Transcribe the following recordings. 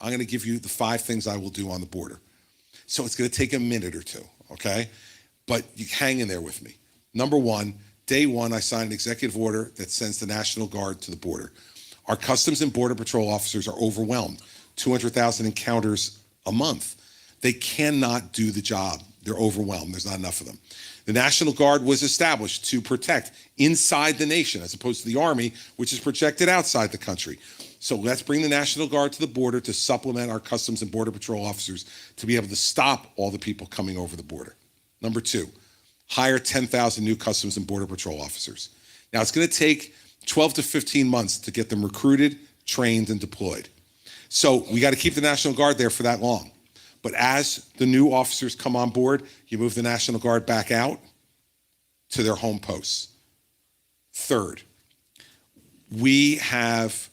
I'm going to give you the 5 things I will do on the border. So it's going to take a minute or two, okay? But you hang in there with me. Number 1, day 1, I signed an executive order that sends the National Guard to the border. Our Customs and Border Patrol officers are overwhelmed. 200,000 encounters a month. They cannot do the job. They're overwhelmed. There's not enough of them. The National Guard was established to protect inside the nation as opposed to the Army, which is protected outside the country. So let's bring the National Guard to the border to supplement our Customs and Border Patrol officers to be able to stop all the people coming over the border. Number 2, hire 10,000 new Customs and Border Patrol officers. Now, it's going to take 12 to 15 months to get them recruited, trained, and deployed. So we got to keep the National Guard there for that long. But as the new officers come on board, you move the National Guard back out to their home posts. Third, we have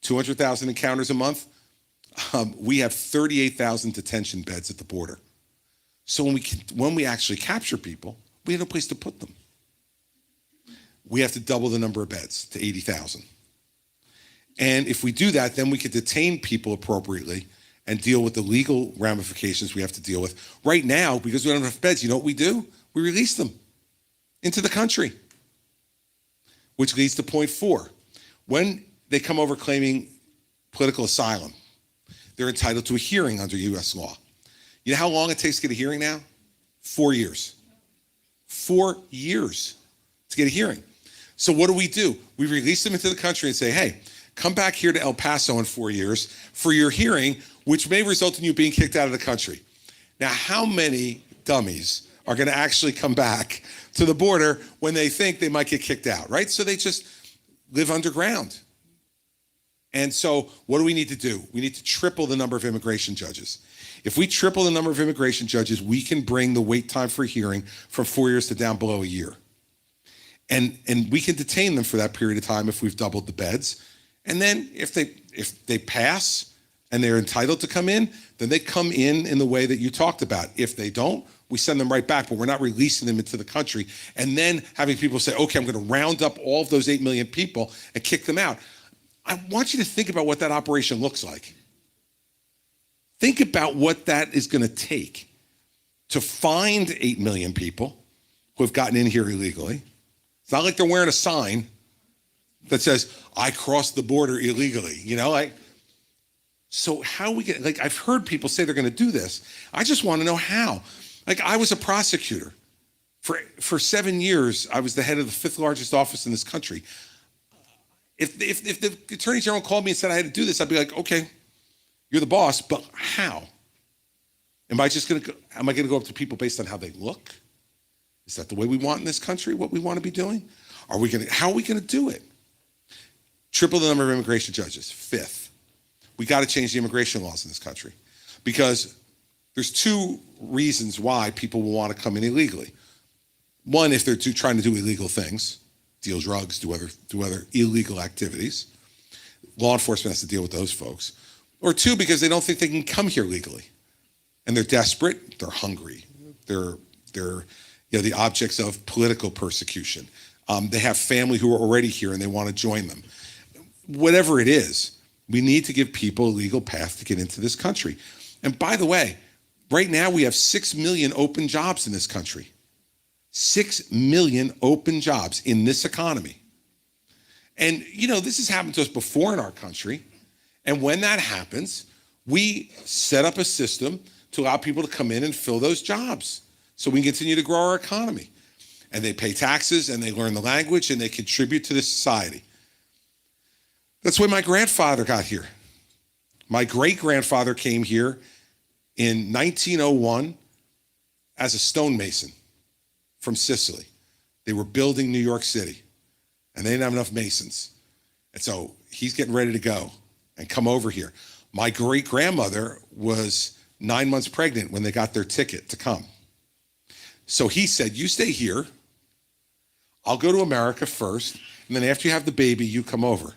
200,000 encounters a month. We have 38,000 detention beds at the border. So when we actually capture people, we have no place to put them. We have to double the number of beds to 80,000. And if we do that, then we can detain people appropriately and deal with the legal ramifications we have to deal with. Right now, because we don't have enough beds, you know what we do? We release them into the country, which leads to point 4. When they come over claiming political asylum, they're entitled to a hearing under U.S. law. You know how long it takes to get a hearing now? 4 years. 4 years to get a hearing. So what do? We release them into the country and say, hey, come back here to El Paso in 4 years for your hearing, which may result in you being kicked out of the country. Now, how many dummies are going to actually come back to the border when they think they might get kicked out, right? So they just live underground. And so what do we need to do? We need to triple the number of immigration judges. If we triple the number of immigration judges, we can bring the wait time for a hearing from 4 years to down below a year. And we can detain them for that period of time if we've doubled the beds. And then if they pass and they're entitled to come in, then they come in the way that you talked about. If they don't, we send them right back, but we're not releasing them into the country. And then having people say, okay, I'm going to round up all of those 8 million people and kick them out. I want you to think about what that operation looks like. Think about what that is going to take to find 8 million people who have gotten in here illegally. It's not like they're wearing a sign that says, I crossed the border illegally, So how we get, I've heard people say they're going to do this. I just want to know how. I was a prosecutor. For 7 years, I was the head of the 5th largest office in this country. If the Attorney General called me and said I had to do this, I'd be like, okay, you're the boss, but how? Am I going to go up to people based on how they look? Is that the way we want in this country, what we want to be doing? How are we going to do it? Triple the number of immigration judges. 5th, we got to change the immigration laws in this country because there's 2 reasons why people will want to come in illegally. One, if they're trying to do illegal things, deal drugs, do other illegal activities. Law enforcement has to deal with those folks. Or 2, because they don't think they can come here legally. And they're desperate, they're hungry. They're the objects of political persecution. They have family who are already here and they want to join them. Whatever it is, we need to give people a legal path to get into this country. And by the way, right now we have 6 million open jobs in this country. 6 million open jobs in this economy. And, this has happened to us before in our country. And when that happens, we set up a system to allow people to come in and fill those jobs so we can continue to grow our economy. And they pay taxes and they learn the language and they contribute to this society. That's when my grandfather got here. My great-grandfather came here in 1901 as a stonemason from Sicily. They were building New York City, and they didn't have enough masons. And so he's getting ready to go and come over here. My great-grandmother was 9 months pregnant when they got their ticket to come. So he said, you stay here. I'll go to America first, and then after you have the baby, you come over.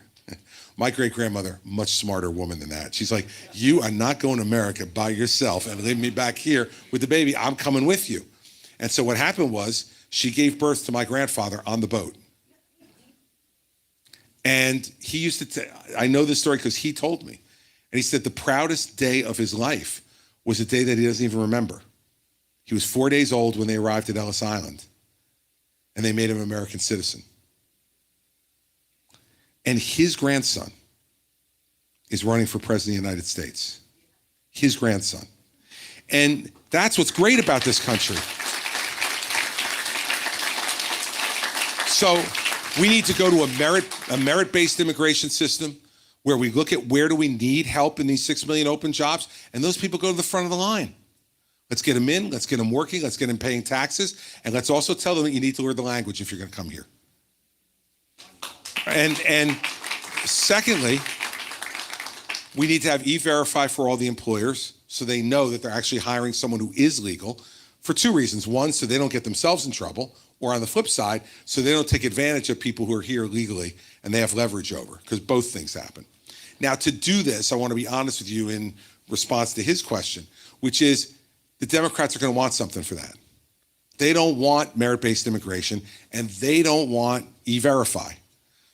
My great-grandmother, much smarter woman than that. She's like, you are not going to America by yourself and leaving me back here with the baby. I'm coming with you. And so what happened was she gave birth to my grandfather on the boat. And he used to, I know this story because he told me. And he said the proudest day of his life was a day that he doesn't even remember. He was 4 days old when they arrived at Ellis Island, and they made him an American citizen. And his grandson is running for president of the United States. His grandson. And that's what's great about this country. So we need to go to a merit-based immigration system where we look at where do we need help in these 6 million open jobs, and those people go to the front of the line. Let's get them in, let's get them working, let's get them paying taxes, and let's also tell them that you need to learn the language if you're gonna come here. And secondly, we need to have E-Verify for all the employers so they know that they're actually hiring someone who is legal for two reasons. One, so they don't get themselves in trouble, or on the flip side, so they don't take advantage of people who are here legally and they have leverage over, because both things happen. Now, to do this, I want to be honest with you in response to his question, which is the Democrats are going to want something for that. They don't want merit-based immigration, and they don't want E-Verify.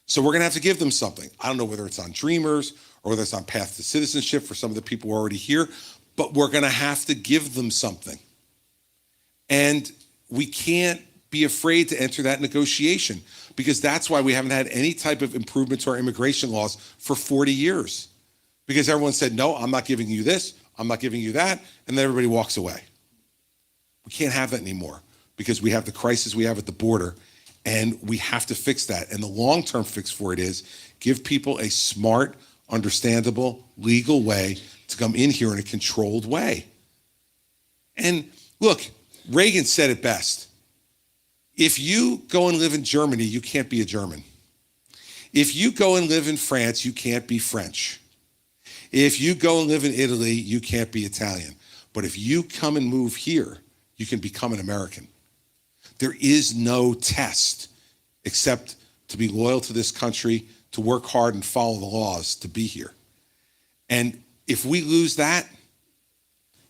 So we're going to have to give them something. I don't know whether it's on Dreamers or whether it's on Path to Citizenship for some of the people who are already here, but we're going to have to give them something. And we can't be afraid to enter that negotiation, because that's why we haven't had any type of improvement to our immigration laws for 40 years. Because everyone said, no, I'm not giving you this, I'm not giving you that, and then everybody walks away. We can't have that anymore because we have the crisis we have at the border, and we have to fix that. And the long-term fix for it is give people a smart, understandable, legal way to come in here in a controlled way. And look, Reagan said it best. If you go and live in Germany, you can't be a German. If you go and live in France, you can't be French. If you go and live in Italy, you can't be Italian. But if you come and move here, you can become an American. There is no test except to be loyal to this country, to work hard and follow the laws to be here. And if we lose that,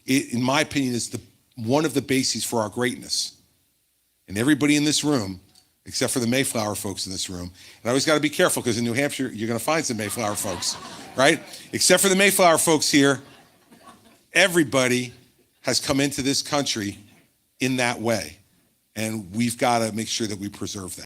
it, in my opinion, is one of the bases for our greatness. And everybody in this room, except for the Mayflower folks in this room, and I always got to be careful because in New Hampshire, you're going to find some Mayflower folks, right? Except for the Mayflower folks here, everybody has come into this country in that way. And we've got to make sure that we preserve that.